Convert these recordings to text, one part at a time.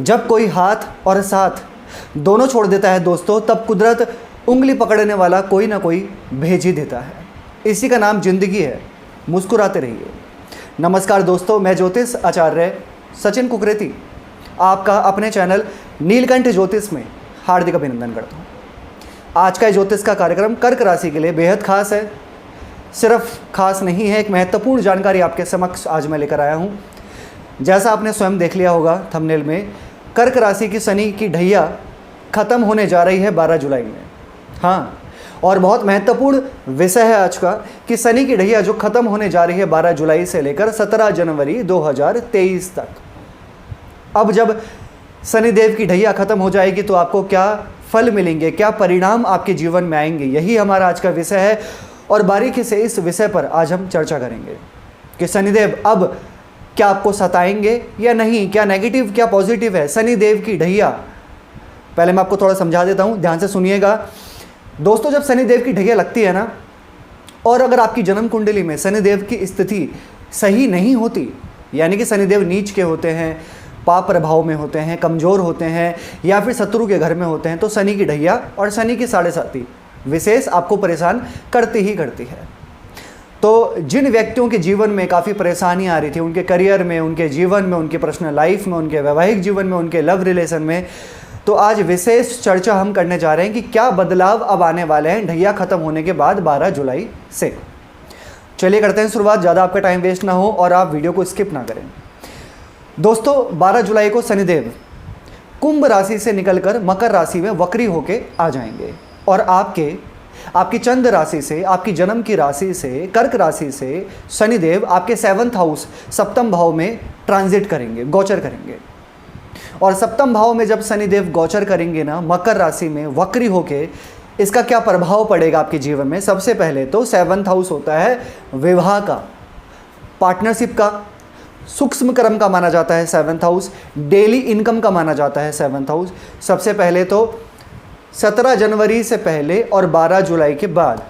जब कोई हाथ और साथ दोनों छोड़ देता है दोस्तों, तब कुदरत उंगली पकड़ने वाला कोई ना कोई भेज ही देता है। इसी का नाम जिंदगी है। मुस्कुराते रहिए। नमस्कार दोस्तों, मैं ज्योतिष आचार्य सचिन कुकरेती आपका अपने चैनल नीलकंठ ज्योतिष में हार्दिक अभिनंदन करता हूँ। आज का ज्योतिष का कार्यक्रम कर्क राशि के लिए बेहद खास है। सिर्फ खास नहीं है, एक महत्वपूर्ण जानकारी आपके समक्ष आज मैं लेकर आया हूँ। जैसा आपने स्वयं देख लिया होगा थंबनेल में, कर्क राशि की शनि की ढैया ख़त्म होने जा रही है 12 जुलाई में। हाँ, और बहुत महत्वपूर्ण विषय है आज का कि शनि की ढैया जो ख़त्म होने जा रही है 12 जुलाई से लेकर 17 जनवरी 2023 तक। अब जब शनिदेव की ढैया ख़त्म हो जाएगी तो आपको क्या फल मिलेंगे, क्या परिणाम आपके जीवन में आएंगे, यही हमारा आज का विषय है। और बारीकी से इस विषय पर आज हम चर्चा करेंगे कि शनिदेव अब क्या आपको सताएंगे या नहीं, क्या नेगेटिव क्या पॉजिटिव है शनिदेव की ढैया। पहले मैं आपको थोड़ा समझा देता हूँ, ध्यान से सुनिएगा दोस्तों। जब शनिदेव की ढैया लगती है ना, और अगर आपकी जन्म कुंडली में शनिदेव की स्थिति सही नहीं होती, यानी कि शनिदेव नीच के होते हैं, पाप प्रभाव में होते हैं, कमज़ोर होते हैं, या फिर शत्रु के घर में होते हैं, तो शनि की ढैया और शनि की साढ़े साती विशेष आपको परेशान करती ही करती है। तो जिन व्यक्तियों के जीवन में काफ़ी परेशानी आ रही थी, उनके करियर में, उनके जीवन में, उनके पर्सनल लाइफ में, उनके वैवाहिक जीवन में, उनके लव रिलेशन में, तो आज विशेष चर्चा हम करने जा रहे हैं कि क्या बदलाव अब आने वाले हैं ढैया ख़त्म होने के बाद 12 जुलाई से। चलिए करते हैं शुरुआत, ज़्यादा आपका टाइम वेस्ट ना हो और आप वीडियो को स्किप ना करें। दोस्तों 12 जुलाई को शनिदेव कुंभ राशि से निकलकर मकर राशि में वक्री होके आ जाएंगे और आपकी चंद्र राशि से, आपकी जन्म की राशि से, कर्क राशि से शनिदेव आपके 7th हाउस सप्तम भाव में ट्रांजिट करेंगे, गोचर करेंगे। और सप्तम भाव में जब शनिदेव गोचर करेंगे ना, मकर राशि में वक्री होके, इसका क्या प्रभाव पड़ेगा आपके जीवन में। सबसे पहले तो 7th हाउस होता है विवाह का, पार्टनरशिप का, सूक्ष्म कर्म का माना जाता है 7th हाउस, डेली इनकम का माना जाता है 7th हाउस। सबसे पहले तो 17 जनवरी से पहले और 12 जुलाई के बाद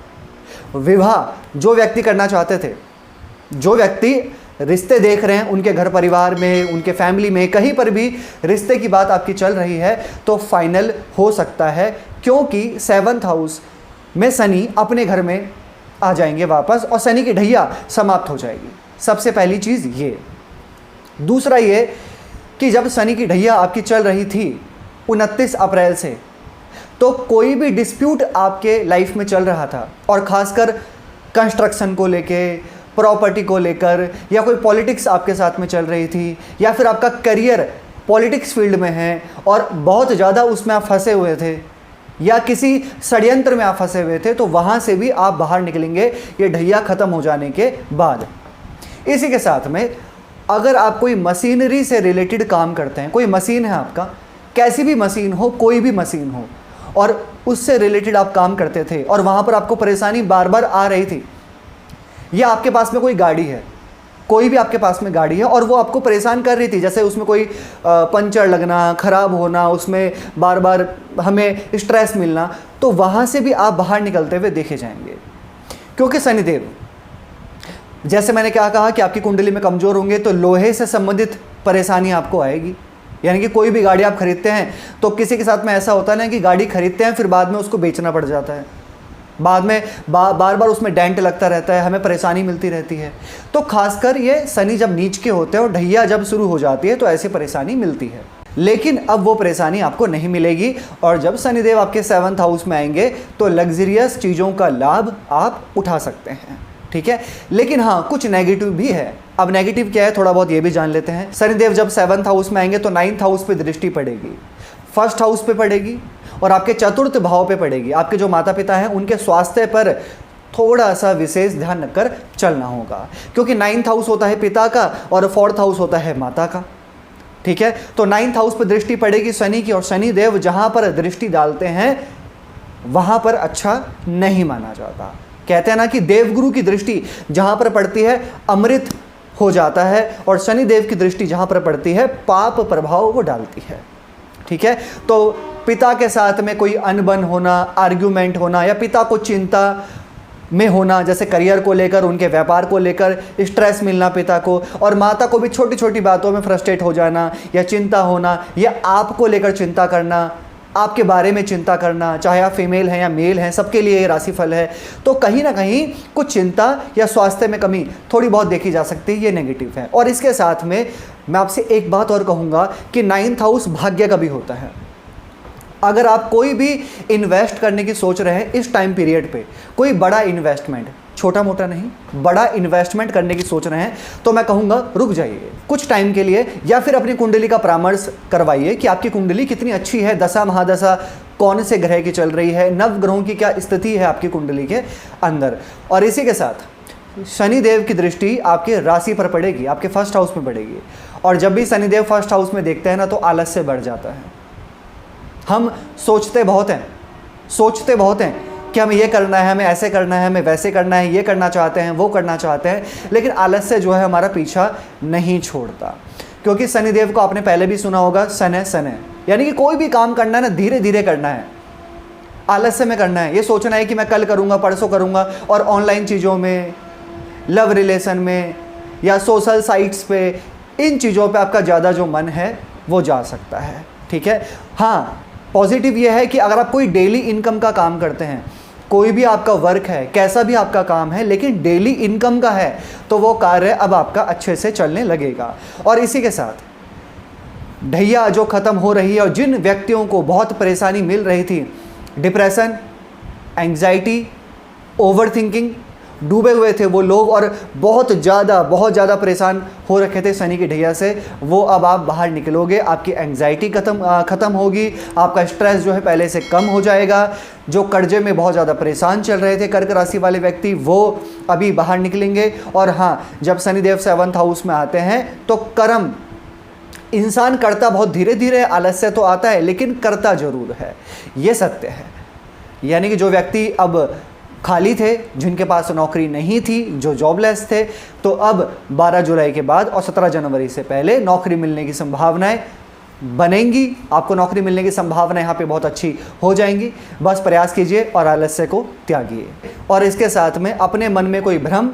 विवाह जो व्यक्ति करना चाहते थे, जो व्यक्ति रिश्ते देख रहे हैं, उनके घर परिवार में, उनके फैमिली में, कहीं पर भी रिश्ते की बात आपकी चल रही है तो फाइनल हो सकता है, क्योंकि 7th हाउस में शनि अपने घर में आ जाएंगे वापस और शनि की ढैया समाप्त हो जाएगी। सबसे पहली चीज़ ये। दूसरा ये कि जब शनि की ढैया आपकी चल रही थी 29 अप्रैल से, तो कोई भी डिस्प्यूट आपके लाइफ में चल रहा था, और ख़ासकर कंस्ट्रक्शन को लेके, प्रॉपर्टी को लेकर, या कोई पॉलिटिक्स आपके साथ में चल रही थी, या फिर आपका करियर पॉलिटिक्स फील्ड में है और बहुत ज़्यादा उसमें आप फंसे हुए थे, या किसी षड्यंत्र में आप फंसे हुए थे, तो वहाँ से भी आप बाहर निकलेंगे ये ढैया ख़त्म हो जाने के बाद। इसी के साथ में अगर आप कोई मशीनरी से रिलेटेड काम करते हैं, कोई मशीन है आपका, कैसी भी मशीन हो, कोई भी मशीन हो, और उससे रिलेटेड आप काम करते थे और वहाँ पर आपको परेशानी बार बार आ रही थी, या आपके पास में कोई गाड़ी है, कोई भी आपके पास में गाड़ी है और वो आपको परेशान कर रही थी, जैसे उसमें कोई पंचर लगना, ख़राब होना, उसमें बार बार हमें स्ट्रेस मिलना, तो वहाँ से भी आप बाहर निकलते हुए देखे जाएंगे। क्योंकि शनिदेव, जैसे मैंने क्या कहा कि आपकी कुंडली में कमज़ोर होंगे तो लोहे से संबंधित परेशानी आपको आएगी। यानी कि कोई भी गाड़ी आप खरीदते हैं तो किसी के साथ में ऐसा होता है ना कि गाड़ी खरीदते हैं, फिर बाद में उसको बेचना पड़ जाता है, बाद में बार बार उसमें डेंट लगता रहता है, हमें परेशानी मिलती रहती है। तो खासकर ये शनि जब नीच के होते हैं और ढैया जब शुरू हो जाती है तो ऐसी परेशानी मिलती है। लेकिन अब वो परेशानी आपको नहीं मिलेगी, और जब शनिदेव आपके 7th हाउस में आएंगे तो लग्जरियस चीज़ों का लाभ आप उठा सकते हैं, ठीक है। लेकिन हाँ, कुछ नेगेटिव भी है। अब नेगेटिव क्या है, थोड़ा बहुत ये भी जान लेते हैं। शनिदेव जब 7th हाउस में आएंगे तो 9th हाउस पे दृष्टि पड़ेगी, 1st हाउस पे पड़ेगी और आपके 4th भाव पे पड़ेगी। आपके जो माता पिता हैं उनके स्वास्थ्य पर थोड़ा सा विशेष ध्यान रखकर चलना होगा, क्योंकि 9th हाउस होता है पिता का और 4th हाउस होता है माता का, ठीक है। तो 9th हाउस पर दृष्टि पड़ेगी शनि की, और शनिदेव जहाँ पर दृष्टि डालते हैं वहाँ पर अच्छा नहीं माना जाता। कहते हैं ना कि देवगुरु की दृष्टि जहाँ पर पड़ती है अमृत हो जाता है, और शनिदेव की दृष्टि जहाँ पर पड़ती है पाप प्रभाव वो डालती है, ठीक है। तो पिता के साथ में कोई अनबन होना, आर्ग्यूमेंट होना, या पिता को चिंता, में होना, जैसे करियर को लेकर, उनके व्यापार को लेकर स्ट्रेस मिलना पिता को, और माता को भी छोटी छोटी बातों में फ्रस्ट्रेट हो जाना या चिंता होना, या आपको लेकर चिंता करना, आपके बारे में चिंता करना, चाहे आप फीमेल हैं या मेल हैं, सबके लिए ये राशिफल है। तो कहीं ना कहीं कुछ चिंता या स्वास्थ्य में कमी थोड़ी बहुत देखी जा सकती है, ये नेगेटिव है। और इसके साथ में मैं आपसे एक बात और कहूँगा कि 9th हाउस भाग्य का भी होता है। अगर आप कोई भी इन्वेस्ट करने की सोच रहे हैं इस टाइम पीरियड पे, कोई बड़ा इन्वेस्टमेंट, छोटा मोटा नहीं, बड़ा इन्वेस्टमेंट करने की सोच रहे हैं, तो मैं कहूँगा रुक जाइए कुछ टाइम के लिए, या फिर अपनी कुंडली का परामर्श करवाइए कि आपकी कुंडली कितनी अच्छी है, दशा महादशा कौन से ग्रह की चल रही है, नव ग्रहों की क्या स्थिति है आपकी कुंडली के अंदर। और इसी के साथ शनिदेव की दृष्टि आपके राशि पर पड़ेगी, आपके फर्स्ट हाउस में पड़ेगी। और जब भी शनिदेव फर्स्ट हाउस में देखते हैं ना, तो आलस्य बढ़ जाता है। हम सोचते बहुत हैं कि हमें ये करना है, हमें ऐसे करना है, हमें वैसे करना है, ये करना चाहते हैं, वो करना चाहते हैं, लेकिन आलस्य जो है हमारा पीछा नहीं छोड़ता। क्योंकि शनिदेव को आपने पहले भी सुना होगा, सन है, यानी कि कोई भी काम करना है ना, धीरे धीरे करना है, आलस्य में करना है। ये सोचना है कि मैं कल करूँगा, परसों करूँगा, और ऑनलाइन चीज़ों में, लव रिलेशन में या सोशल साइट्स पे, इन चीज़ों पे आपका ज़्यादा जो मन है वो जा सकता है। ठीक है, हाँ, पॉजिटिव ये है कि अगर आप कोई डेली इनकम का काम करते हैं, कोई भी आपका वर्क है, कैसा भी आपका काम है, लेकिन डेली इनकम का है, तो वो कार्य अब आपका अच्छे से चलने लगेगा। और इसी के साथ ढैया जो ख़त्म हो रही है, और जिन व्यक्तियों को बहुत परेशानी मिल रही थी, डिप्रेशन, एंग्जाइटी, ओवरथिंकिंग, डूबे हुए थे वो लोग और बहुत ज़्यादा परेशान हो रखे थे शनि की ढैया से, वो अब आप बाहर निकलोगे, आपकी एंग्जाइटी ख़त्म होगी, आपका स्ट्रेस जो है पहले से कम हो जाएगा। जो कर्जे में बहुत ज़्यादा परेशान चल रहे थे कर्क राशि वाले व्यक्ति, वो अभी बाहर निकलेंगे। और हाँ, जब शनिदेव 7th हाउस में आते हैं तो कर्म इंसान करता बहुत धीरे धीरे, आलस्य तो आता है लेकिन करता ज़रूर है, ये सत्य है। यानी कि जो व्यक्ति अब खाली थे, जिनके पास नौकरी नहीं थी, जो जॉबलेस थे, तो अब 12 जुलाई के बाद और 17 जनवरी से पहले नौकरी मिलने की संभावनाएं बनेंगी। आपको नौकरी मिलने की संभावना यहाँ पे बहुत अच्छी हो जाएंगी। बस प्रयास कीजिए और आलस्य को त्यागिए। और इसके साथ में अपने मन में कोई भ्रम,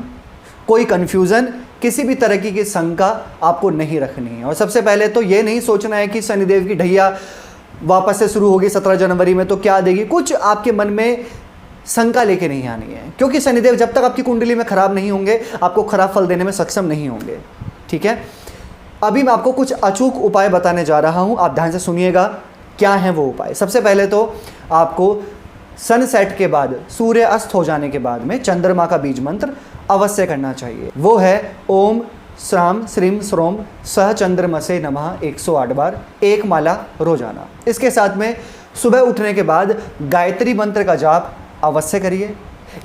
कोई कन्फ्यूज़न, किसी भी तरह की शंका आपको नहीं रखनी है। और सबसे पहले तो ये नहीं सोचना है कि शनिदेव की ढैया वापस से शुरू होगी 17 जनवरी में तो क्या देगी, कुछ आपके मन में शंका लेके नहीं आनी है, क्योंकि शनिदेव जब तक आपकी कुंडली में खराब नहीं होंगे, आपको खराब फल देने में सक्षम नहीं होंगे। ठीक है, अभी मैं आपको कुछ अचूक उपाय बताने जा रहा हूं, आप ध्यान से सुनिएगा क्या है वो उपाय। सबसे पहले तो आपको सनसेट के बाद, सूर्य अस्त हो जाने के बाद में चंद्रमा का बीज मंत्र अवश्य करना चाहिए। वो है ओम श्राम श्रीम श्रोम सह चंद्रमसे नमः 108 बार, एक माला रोजाना। इसके साथ में सुबह उठने के बाद गायत्री मंत्र का जाप अवश्य करिए,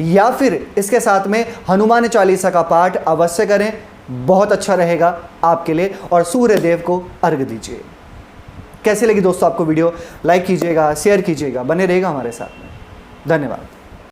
या फिर इसके साथ में हनुमान चालीसा का पाठ अवश्य करें, बहुत अच्छा रहेगा आपके लिए। और सूर्य देव को अर्घ्य दीजिए। कैसी लगी दोस्तों आपको वीडियो? लाइक कीजिएगा, शेयर कीजिएगा, बने रहेगा हमारे साथ में। धन्यवाद।